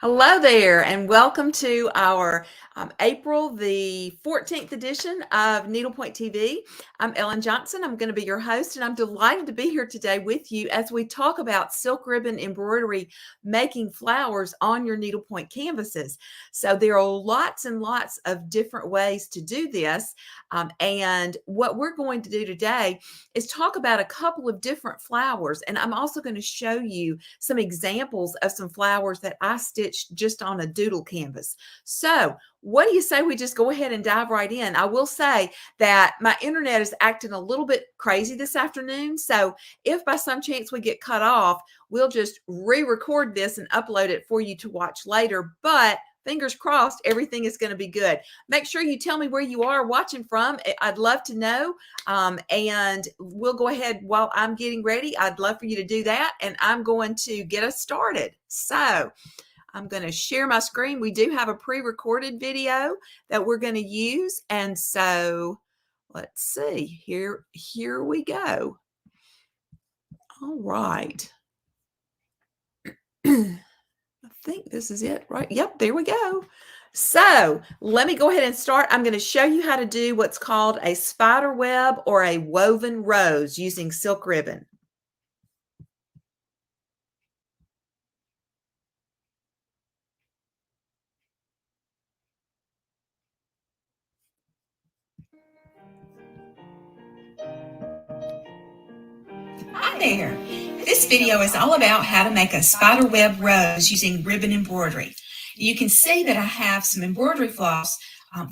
Hello there, and welcome to our April the 14th edition of Needlepoint TV. I'm Ellen Johnson. I'm going to be your host, and I'm delighted to be here today with you as we talk about silk ribbon embroidery, making flowers on your needlepoint canvases. So there are lots and lots of different ways to do this. And what we're going to do today is talk about a couple of different flowers. And I'm also going to show you some examples of some flowers that I stitched just on a doodle canvas. So what do you say we just go ahead and dive right in? I will say that my internet is acting a little bit crazy this afternoon. So if by some chance we get cut off, we'll just re-record this and upload it for you to watch later. But fingers crossed, everything is going to be good. Make sure you tell me where you are watching from. I'd love to know. And we'll go ahead while I'm getting ready. I'd love for you to do that. And I'm going to get us started. So I'm going to share my screen. We do have a pre-recorded video that we're going to use. And so let's see. Here we go. All right. I think this is it, right? Yep, there we go. So let me go ahead and start. I'm going to show you how to do what's called a spider web or a woven rose using silk ribbon. Hi there. This video is all about how to make a spiderweb rose using ribbon embroidery. You can see that I have some embroidery floss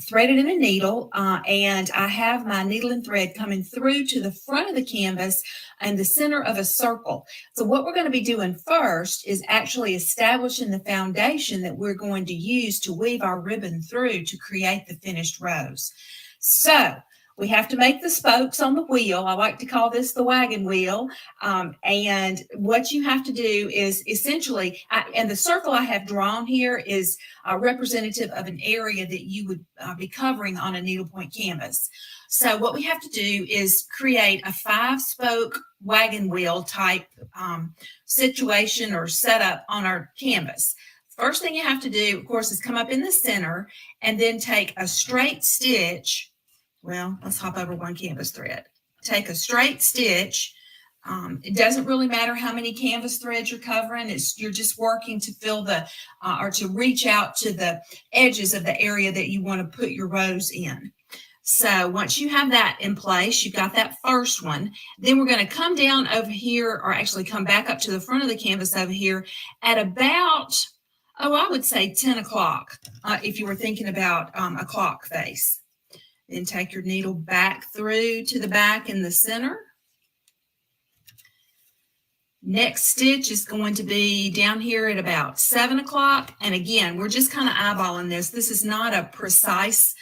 threaded in a needle, and I have my needle and thread coming through to the front of the canvas and the center of a circle. So what we're going to be doing first is actually establishing the foundation that we're going to use to weave our ribbon through to create the finished rose. So we have to make the spokes on the wheel. I like to call this the wagon wheel. And what you have to do is essentially, and the circle I have drawn here is representative of an area that you would be covering on a needlepoint canvas. So what we have to do is create a 5-spoke wagon wheel type situation or setup on our canvas. First thing you have to do, of course, is come up in the center and then take a straight stitch. Well, let's hop over one canvas thread. Take a straight stitch. It doesn't really matter how many canvas threads you're covering. You're just working to fill the, or to reach out to the edges of the area that you want to put your rose in. So once you have that in place, you've got that first one. Then we're going to come down over here, or actually come back up to the front of the canvas over here at about, I would say 10 o'clock, if you were thinking about a clock face. Then take your needle back through to the back in the center. Next stitch is going to be down here at about 7 o'clock. And again, we're just kind of eyeballing this. This is not a precise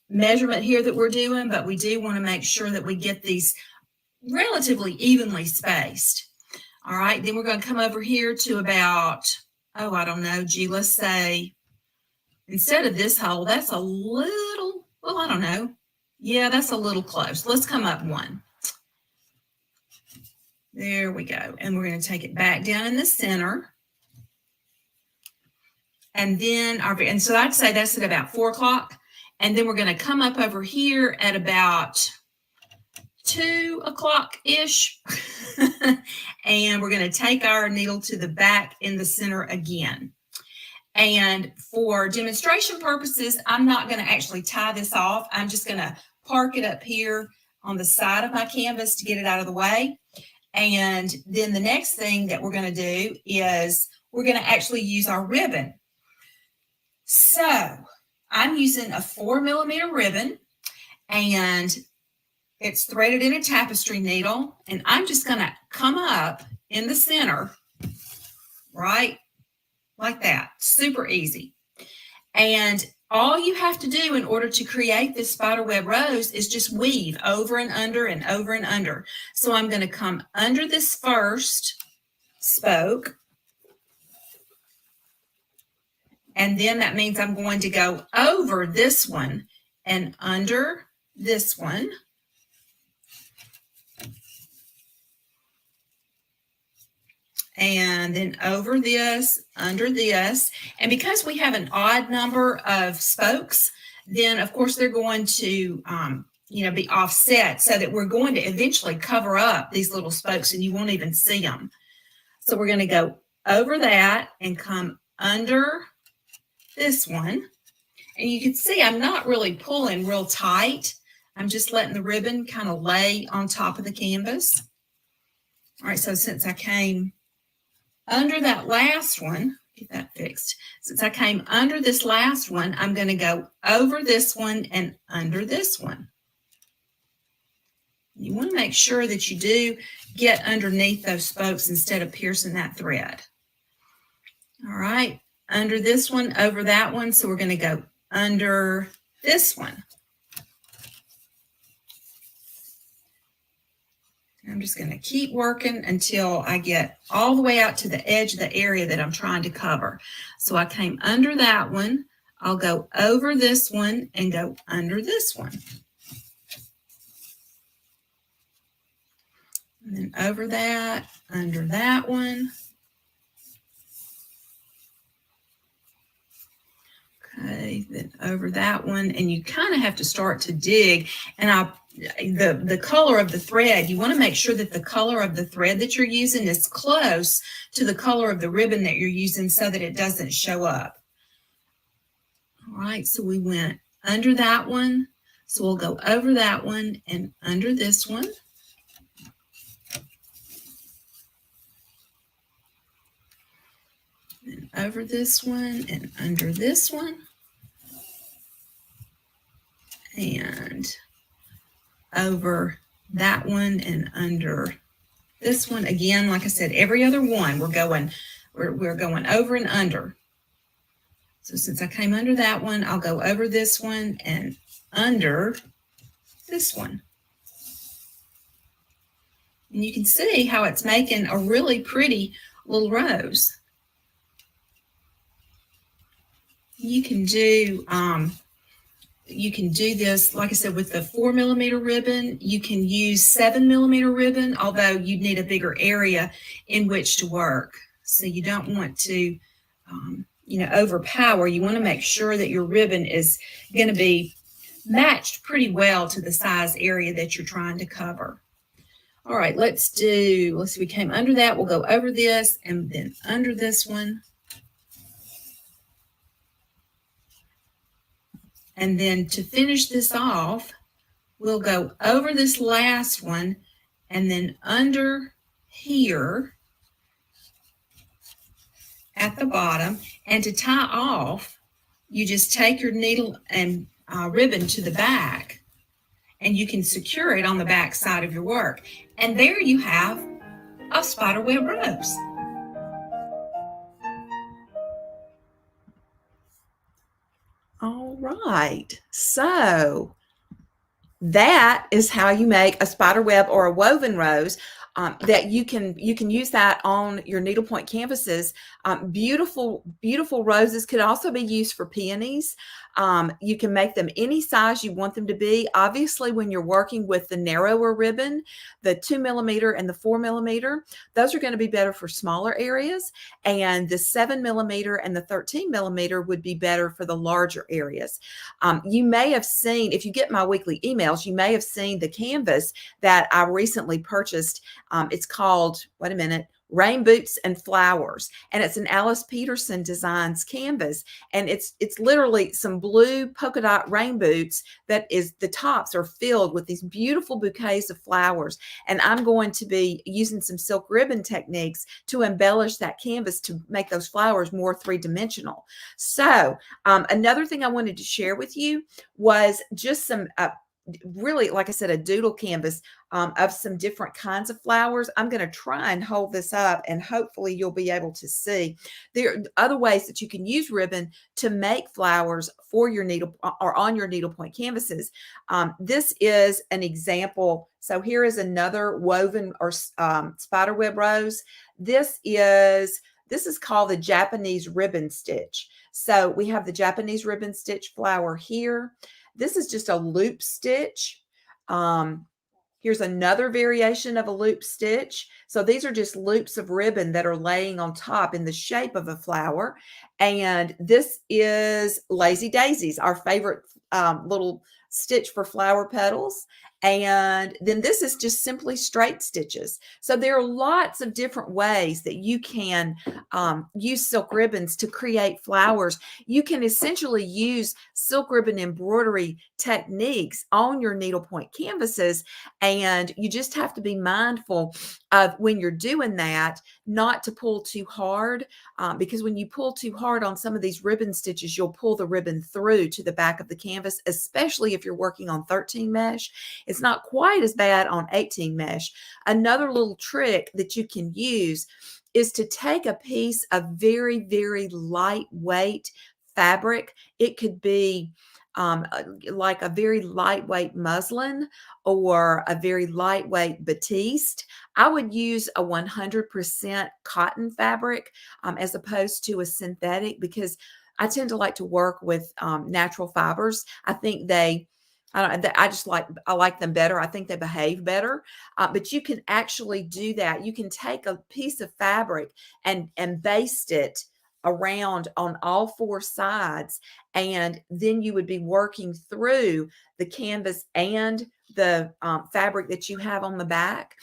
measurement here that we're doing, but we do want to make sure that we get these relatively evenly spaced. All right, then we're going to come over here to about, I don't know, let's say, instead of this hole, that's a little, I don't know. Yeah, that's a little close. Let's come up one. There we go. And we're going to take it back down in the center. And then, and so I'd say that's at about 4 o'clock. And then we're going to come up over here at about 2 o'clock-ish. And we're going to take our needle to the back in the center again. And for demonstration purposes, I'm not going to actually tie this off. I'm just going to park it up here on the side of my canvas to get it out of the way. And then the next thing that we're going to do is we're going to actually use our ribbon. So I'm using a 4mm ribbon, and it's threaded in a tapestry needle. And I'm just going to come up in the center, right? Like that. Super easy. And all you have to do in order to create this spiderweb rose is just weave over and under and over and under. So I'm going to come under this first spoke. And then that means I'm going to go over this one and under this one. and then over this, under this. And because we have an odd number of spokes, then of course they're going to, be offset so that we're going to eventually cover up these little spokes and you won't even see them. So we're going to go over that and come under this one. And you can see I'm not really pulling real tight. I'm just letting the ribbon kind of lay on top of the canvas. All right, so since I came under that last one, get that fixed. Since I came under this last one, I'm going to go over this one and under this one. You want to make sure that you do get underneath those spokes instead of piercing that thread. All right, under this one, over that one. So we're going to go under this one. I'm just going to keep working until I get all the way out to the edge of the area that I'm trying to cover. So I came under that one. I'll go over this one and go under this one. And then over that, under that one. Okay, then over that one. And you kind of have to start to dig. And the color of the thread, you want to make sure that the color of the thread that you're using is close to the color of the ribbon that you're using so that it doesn't show up. All right, so we went under that one. So we'll go over that one and under this one. And over this one and under this one. And over that one and under this one. Again, like I said, every other one we're going over and under. So since I came under that one, I'll go over this one and under this one. And you can see how it's making a really pretty little rose. You can do this, like I said, with the 4mm ribbon. You can use 7mm ribbon, although you'd need a bigger area in which to work. So you don't want to, overpower. You want to make sure that your ribbon is going to be matched pretty well to the size area that you're trying to cover. All right, let's see, we came under that. We'll go over this and then under this one. And then to finish this off, we'll go over this last one and then under here at the bottom. And to tie off, you just take your needle and ribbon to the back, and you can secure it on the back side of your work. And there you have a spiderweb rose. All right, so that is how you make a spiderweb or a woven rose. That you can use that on your needlepoint canvases. Beautiful roses could also be used for peonies. You can make them any size you want them to be. Obviously, when you're working with the narrower ribbon, the 2mm and the 4mm, those are going to be better for smaller areas, and the 7mm and the 13mm would be better for the larger areas. You may have seen, if you get my weekly emails, you may have seen the canvas that I recently purchased. It's called, wait a minute, Rain Boots and Flowers, and it's an Alice Peterson Designs canvas, and it's literally some blue polka dot rain boots that is, the tops are filled with these beautiful bouquets of flowers, and I'm going to be using some silk ribbon techniques to embellish that canvas to make those flowers more three-dimensional. So another thing I wanted to share with you was just some really, like I said, a doodle canvas of some different kinds of flowers. I'm going to try and hold this up, and hopefully you'll be able to see. There are other ways that you can use ribbon to make flowers for your needle or on your needlepoint canvases. This is an example. So here is another woven or spiderweb rose. This is called the Japanese ribbon stitch. So we have the Japanese ribbon stitch flower here. This is just a loop stitch. Here's another variation of a loop stitch. So these are just loops of ribbon that are laying on top in the shape of a flower. And this is Lazy Daisies, our favorite little stitch for flower petals. And then this is just simply straight stitches. So there are lots of different ways that you can use silk ribbons to create flowers. You can essentially use silk ribbon embroidery techniques on your needlepoint canvases, and you just have to be mindful of when you're doing that, not to pull too hard, because when you pull too hard on some of these ribbon stitches, you'll pull the ribbon through to the back of the canvas, especially if you're working on 13 mesh. It's not quite as bad on 18 mesh. Another little trick that you can use is to take a piece of very, very lightweight fabric. It could be like a very lightweight muslin or a very lightweight batiste. I would use a 100% cotton fabric as opposed to a synthetic, because I tend to like to work with natural fibers. I think I like them better. I think they behave better. But you can actually do that. You can take a piece of fabric and baste it around on all four sides, and then you would be working through the canvas and the fabric that you have on the back.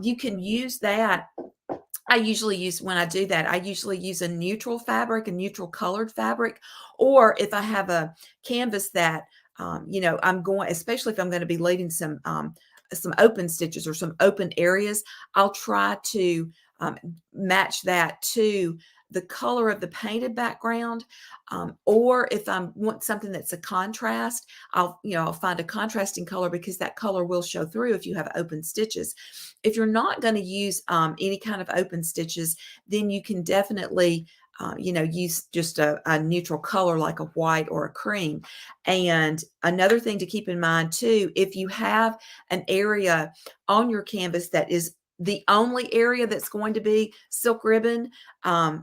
You can use that. When I do that, I usually use a neutral fabric, a neutral colored fabric, or if I have a canvas that, especially if I'm going to be leaving some open stitches or some open areas, I'll try to match that to the color of the painted background. Or if I want something that's a contrast, I'll find a contrasting color, because that color will show through if you have open stitches. If you're not going to use any kind of open stitches, then you can definitely use just a neutral color like a white or a cream. And another thing to keep in mind too, if you have an area on your canvas that is the only area that's going to be silk ribbon, I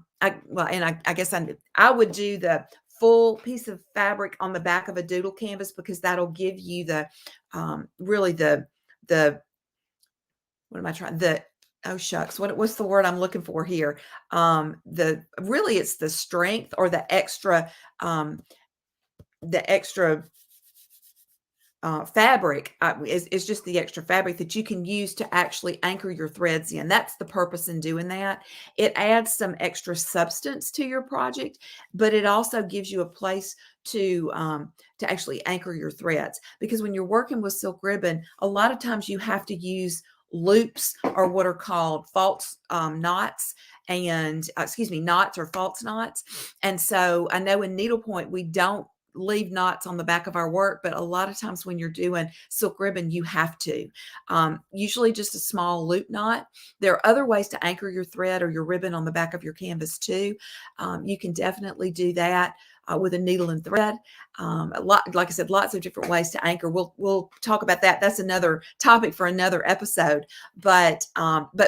guess I would do the full piece of fabric on the back of a doodle canvas, because that'll give you the really the what am I trying the oh shucks, what's the word I'm looking for here? It's the strength, or the extra fabric is just the extra fabric that you can use to actually anchor your threads in. That's the purpose in doing that. It adds some extra substance to your project, but it also gives you a place to actually anchor your threads. Because when you're working with silk ribbon, a lot of times you have to use loops, or what are called false knots, and knots or false knots. And so I know in needlepoint we don't leave knots on the back of our work, but a lot of times when you're doing silk ribbon, you have to. Usually just a small loop knot. There are other ways to anchor your thread or your ribbon on the back of your canvas too. You can definitely do that with a needle and thread. Like I said, lots of different ways to anchor. We'll talk about that. That's another topic for another episode. But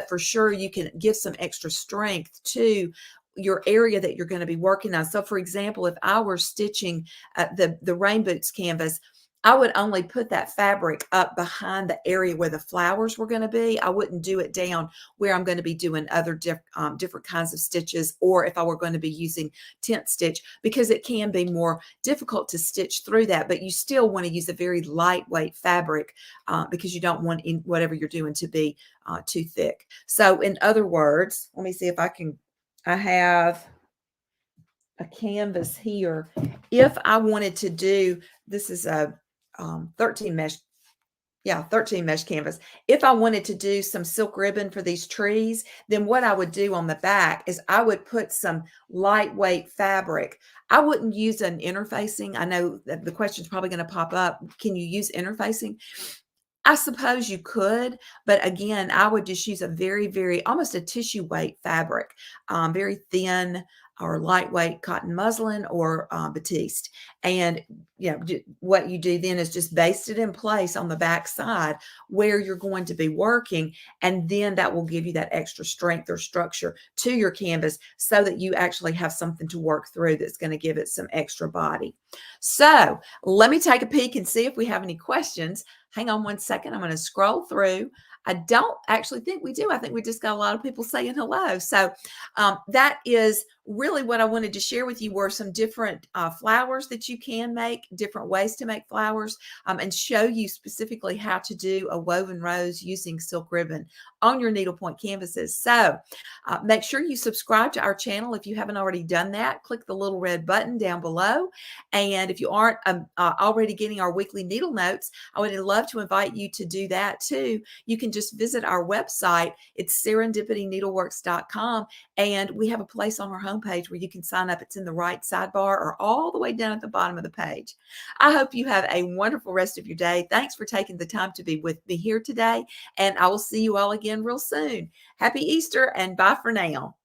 for sure, you can give some extra strength to your area that you're going to be working on. So for example, if I were stitching the rain boots canvas, I would only put that fabric up behind the area where the flowers were going to be. I wouldn't do it down where I'm going to be doing other different kinds of stitches, or if I were going to be using tent stitch, because it can be more difficult to stitch through that. But you still want to use a very lightweight fabric because you don't want whatever you're doing to be too thick. So in other words, let me see if I have a canvas here. If I wanted to do, this is a 13 mesh, 13 mesh canvas. If I wanted to do some silk ribbon for these trees, then what I would do on the back is I would put some lightweight fabric. I wouldn't use an interfacing. I know that the question is probably going to pop up. Can you use interfacing? I suppose you could, but again, I would just use a very, very, almost a tissue weight fabric, very thin or lightweight cotton muslin or batiste. And what you do then is just baste it in place on the back side where you're going to be working. And then that will give you that extra strength or structure to your canvas, so that you actually have something to work through that's going to give it some extra body. So let me take a peek and see if we have any questions. Hang on one second. I'm going to scroll through. I don't actually think we do. I think we just got a lot of people saying hello. So that is really what I wanted to share with you, were some different flowers that you can make, different ways to make flowers, and show you specifically how to do a woven rose using silk ribbon on your needlepoint canvases. So make sure you subscribe to our channel if you haven't already done that. Click the little red button down below. And if you aren't already getting our weekly needle notes, I would love to invite you to do that too. You can just visit our website. It's serendipityneedleworks.com, and we have a place on our homepage where you can sign up. It's in the right sidebar or all the way down at the bottom of the page. I hope you have a wonderful rest of your day. Thanks for taking the time to be with me here today, and I will see you all again real soon. Happy Easter, and bye for now.